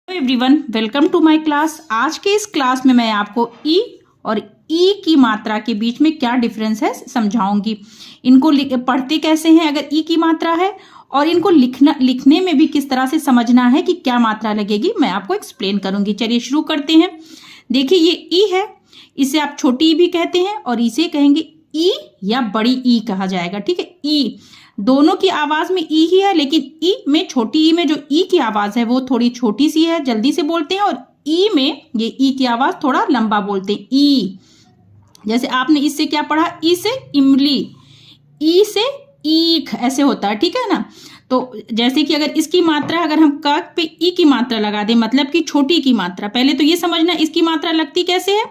Everyone, welcome to my class. आज के इस क्लास में मैं आपको ई और ई की मात्रा के बीच में क्या डिफरेंस है समझाऊंगी। इनको पढ़ते कैसे हैं अगर ई की मात्रा है, और इनको लिखने में भी किस तरह से समझना है कि क्या मात्रा लगेगी, मैं आपको एक्सप्लेन करूंगी। चलिए शुरू करते हैं। देखिए ये ई है, इसे आप छोटी ई भी कहते हैं और इसे कहेंगे ई या बड़ी ई कहा जाएगा। ठीक है, ई दोनों की आवाज में ई ही है, लेकिन ई में छोटी ई में जो ई की आवाज है वो थोड़ी छोटी सी है, जल्दी से बोलते हैं, और ई में ये ई की आवाज थोड़ा लंबा बोलते हैं। ई जैसे आपने इससे क्या पढ़ा, ई से इमली, ई से ईख, ऐसे होता है। ठीक है ना। तो जैसे कि अगर इसकी मात्रा, अगर हम क पे ई की मात्रा लगा दें, मतलब कि छोटी की मात्रा, पहले तो ये समझना इसकी मात्रा लगती कैसे है।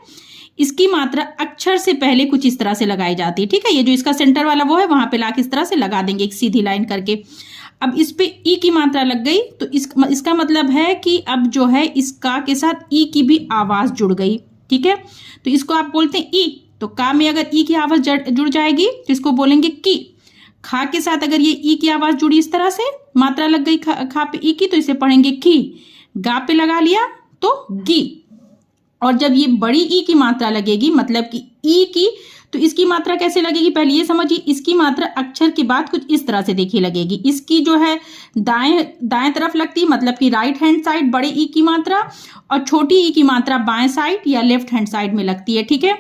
इसकी मात्रा अक्षर से पहले कुछ इस तरह से लगाई जाती है। ठीक है, ये जो इसका सेंटर वाला वो है, वहां पे लाके इस तरह से लगा देंगे एक सीधी लाइन करके। अब इस पे ई की मात्रा लग गई तो इसका मतलब है कि अब जो है इसका के साथ ई की भी आवाज जुड़ गई। ठीक है, तो इसको आप बोलते हैं ई। तो का में अगर ई की आवाज जुड़ जाएगी तो इसको बोलेंगे की। खा के साथ अगर ये ई की आवाज जुड़ी, इस तरह से मात्रा लग गई खा पे ई की, तो इसे पढ़ेंगे की। गा पे लगा लिया तो गी। और जब ये बड़ी ई की मात्रा लगेगी, मतलब कि ई की, तो इसकी मात्रा कैसे लगेगी पहले ये समझिए। इसकी मात्रा अक्षर के बाद कुछ इस तरह से देखिए लगेगी। इसकी जो है दाएं तरफ लगती है, मतलब कि राइट हैंड साइड बड़े ई की मात्रा, और छोटी ई की मात्रा बाएं साइड या लेफ्ट हैंड साइड में लगती है। ठीक है,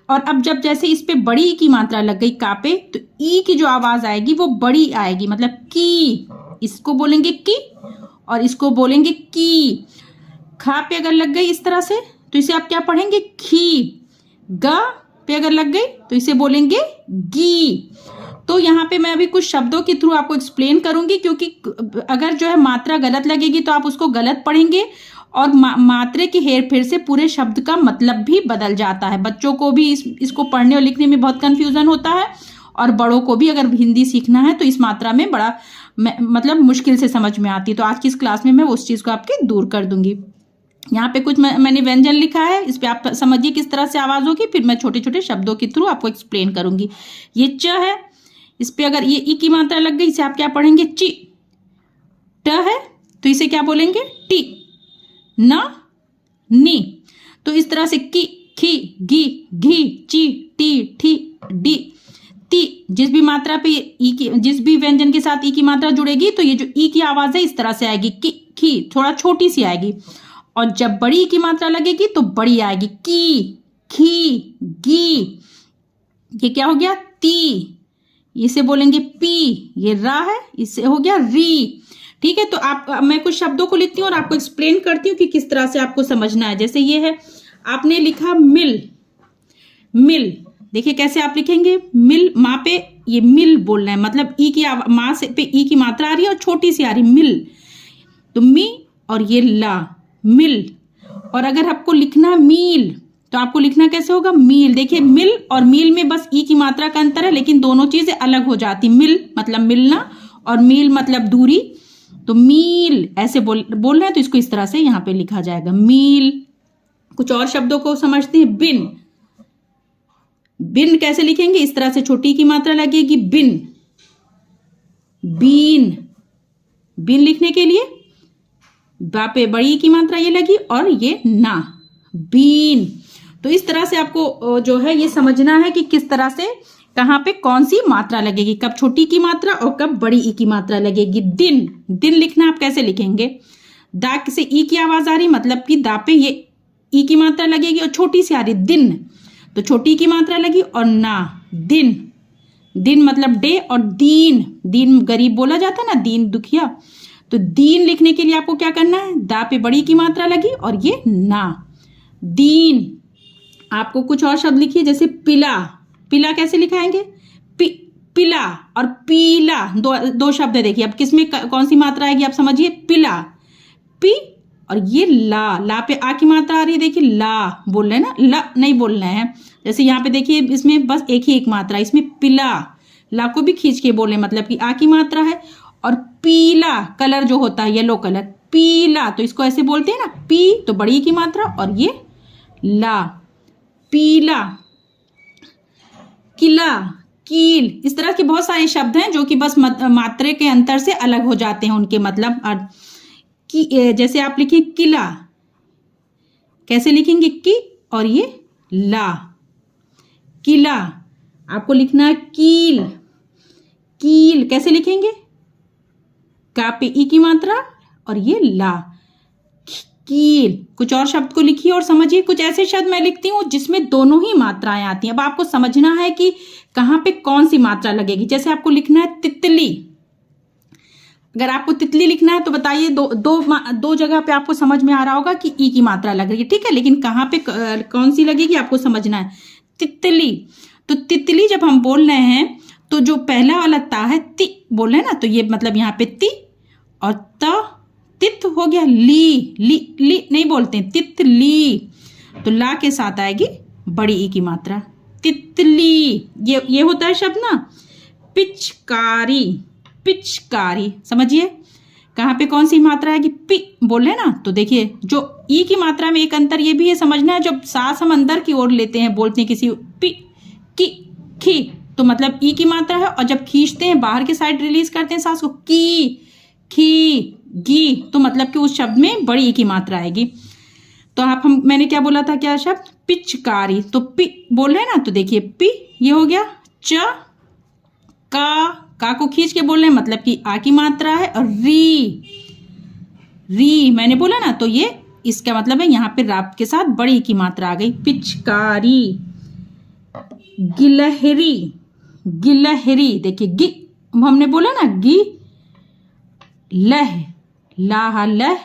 और अब जब जैसे इस पे बड़ी ई की मात्रा लग गई का पे, तो ई की जो आवाज आएगी वो बड़ी आएगी, मतलब की। इसको बोलेंगे की और इसको बोलेंगे की। खा पे अगर लग गई इस तरह से तो इसे आप क्या पढ़ेंगे, खी। ग पे अगर लग गई तो इसे बोलेंगे गी। तो यहाँ पे मैं अभी कुछ शब्दों के थ्रू आपको एक्सप्लेन करूंगी, क्योंकि अगर जो है मात्रा गलत लगेगी तो आप उसको गलत पढ़ेंगे, और मात्रे की हेर फेर से पूरे शब्द का मतलब भी बदल जाता है। बच्चों को भी इसको पढ़ने और लिखने में बहुत कंफ्यूजन होता है, और बड़ों को भी अगर हिंदी सीखना है तो इस मात्रा में बड़ा मतलब मुश्किल से समझ में आती है। तो आज की इस क्लास में मैं उस चीज को आपके दूर कर दूंगी। यहाँ पे कुछ मैंने व्यंजन लिखा है, इस पे आप समझिए किस तरह से आवाज होगी, फिर मैं छोटे छोटे शब्दों के थ्रू आपको एक्सप्लेन करूंगी। ये च है, इस पे अगर ये ई की मात्रा लग गई, इसे आप क्या पढ़ेंगे, ची। ट है तो इसे क्या बोलेंगे, टी। न, नी। तो इस तरह से की, खी, गी, घी, ची, टी, ठी, डी, ती। जिस भी मात्रा पे ई की, जिस भी व्यंजन के साथ ई की मात्रा जुड़ेगी तो ये जो ई की आवाज है इस तरह से आएगी, की, खी, थोड़ा छोटी सी आएगी। और जब बड़ी की मात्रा लगेगी तो बड़ी आएगी, की, खी, गी। ये क्या हो गया, ती। इसे बोलेंगे पी। ये रा है, इससे हो गया री। ठीक है, तो मैं कुछ शब्दों को लिखती हूँ और आपको एक्सप्लेन करती हूँ कि किस तरह से आपको समझना है। जैसे ये है, आपने लिखा मिल। मिल देखिए कैसे आप लिखेंगे, मिल, माँ पे ये मिल बोलना है, मतलब ई की माँ से पे ई की मात्रा आ रही है और छोटी सी आ रही, मिल। तो मी और ये ला, मिल। और अगर आपको लिखना मील तो आपको लिखना कैसे होगा, मील। देखिए मिल और मील में बस ई की मात्रा का अंतर है, लेकिन दोनों चीजें अलग हो जाती। मिल मतलब मिलना और मील मतलब दूरी। तो मील ऐसे बोलना है तो इसको इस तरह से यहाँ पे लिखा जाएगा, मील। कुछ और शब्दों को समझते हैं, बिन। बिन कैसे लिखेंगे, इस तरह से छोटी की मात्रा लगेगी, बिन। बीन, बिन लिखने के लिए बा पे बड़ी की मात्रा ये लगी और ये ना, बीन। तो इस तरह से आपको जो है ये समझना है कि किस तरह से कहाँ पे कौन सी मात्रा लगेगी, कब छोटी की मात्रा और कब बड़ी ई की मात्रा लगेगी। दिन, दिन लिखना आप कैसे लिखेंगे, दा से ई की आवाज आ रही, मतलब कि दा पे ये ई की मात्रा लगेगी और छोटी सी आ रही, दिन, तो छोटी की मात्रा लगी, और ना, दिन। दिन मतलब डे, और दीन, दीन गरीब बोला जाता ना, दीन दुखिया। तो दीन लिखने के लिए आपको क्या करना है, दा पे बड़ी की मात्रा लगी और ये ना, दीन। आपको कुछ और शब्द लिखिए, जैसे पिला। पिला कैसे लिखाएंगे, पिला और पीला, दो शब्द है। देखिए अब किसमें कौन सी मात्रा आएगी आप समझिए, पिला, पी, और ये ला पे आ की मात्रा आ रही है। देखिए ला बोल रहे हैं ना, ला नहीं बोलना है। जैसे यहाँ पे देखिए इसमें बस एक ही एक मात्रा, इसमें पिला, ला को भी खींच के बोले, मतलब कि आ की मात्रा है। और पीला कलर जो होता है, येलो कलर, पीला, तो इसको ऐसे बोलते हैं ना, पी तो बड़ी की मात्रा और ये ला, पीला। किला, कील, इस तरह के बहुत सारे शब्द हैं जो कि बस मात्रे के अंतर से अलग हो जाते हैं उनके मतलब। की, जैसे आप लिखिए किला, कैसे लिखेंगे की और ये ला, किला। आपको लिखना है कील, कील कैसे लिखेंगे, का पे ई की मात्रा और ये ला, कील। कुछ और शब्द को लिखिए और समझिए। कुछ ऐसे शब्द मैं लिखती हूँ जिसमें दोनों ही मात्राएं आती हैं। अब आपको समझना है कि कहाँ पे कौन सी मात्रा लगेगी। जैसे आपको लिखना है तितली, अगर आपको तितली लिखना है तो बताइए, दो जगह पे आपको समझ में आ रहा होगा कि ई की मात्रा लग रही है, ठीक है, लेकिन कहाँ पे कौन सी लगेगी आपको समझना है। तितली, तो तितली जब हम बोल रहे हैं तो जो पहला वाला ता है, ति बोल रहे हैं ना, तो ये मतलब यहाँ पे ति और त, तित हो गया, ली, ली ली नहीं बोलते, तितली। तो ला के साथ आएगी बड़ी ई की मात्रा, तितली। ये होता है शब्द ना। पिचकारी, पिचकारी, समझिए कहाँ पे कौन सी मात्रा आएगी, पी बोले ना। तो देखिए जो ई की मात्रा में एक अंतर ये भी है समझना है, जब सांस हम अंदर की ओर लेते हैं, बोलते हैं किसी पी की खी, तो मतलब ई की मात्रा है, और जब खींचते हैं बाहर की साइड रिलीज करते हैं सांस को, की खी गी, तो मतलब कि उस शब्द में बड़ी ई की मात्रा आएगी। तो मैंने क्या बोला था, क्या शब्द, पिचकारी। तो पी बोल रहे हैं ना, तो देखिए पी ये हो गया, च का को खींच के बोल रहे हैं, मतलब कि आ की मात्रा है, और री, री मैंने बोला ना, तो ये इसका मतलब है यहाँ पे राप के साथ बड़ी की मात्रा आ गई, पिचकारी। गिलहरी, गिलहरी, देखिए गी हमने बोला ना, गी लह, लाह लह,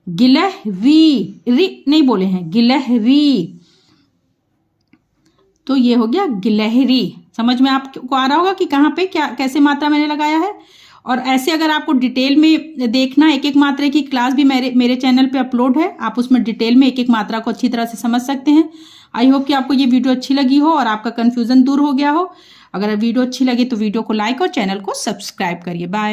गिलहरी, री नहीं बोले हैं, गिलहरी। तो ये हो गया गिलहरी। समझ में आपको आ रहा होगा कि कहाँ पे क्या कैसे मात्रा मैंने लगाया है। और ऐसे अगर आपको डिटेल में देखना, एक एक मात्रा की क्लास भी मेरे चैनल पे अपलोड है, आप उसमें डिटेल में एक एक मात्रा को अच्छी तरह से समझ सकते हैं। आई होप कि आपको ये वीडियो अच्छी लगी हो और आपका कन्फ्यूजन दूर हो गया हो। अगर वीडियो अच्छी लगी तो वीडियो को लाइक और चैनल को सब्सक्राइब करिए। बाय।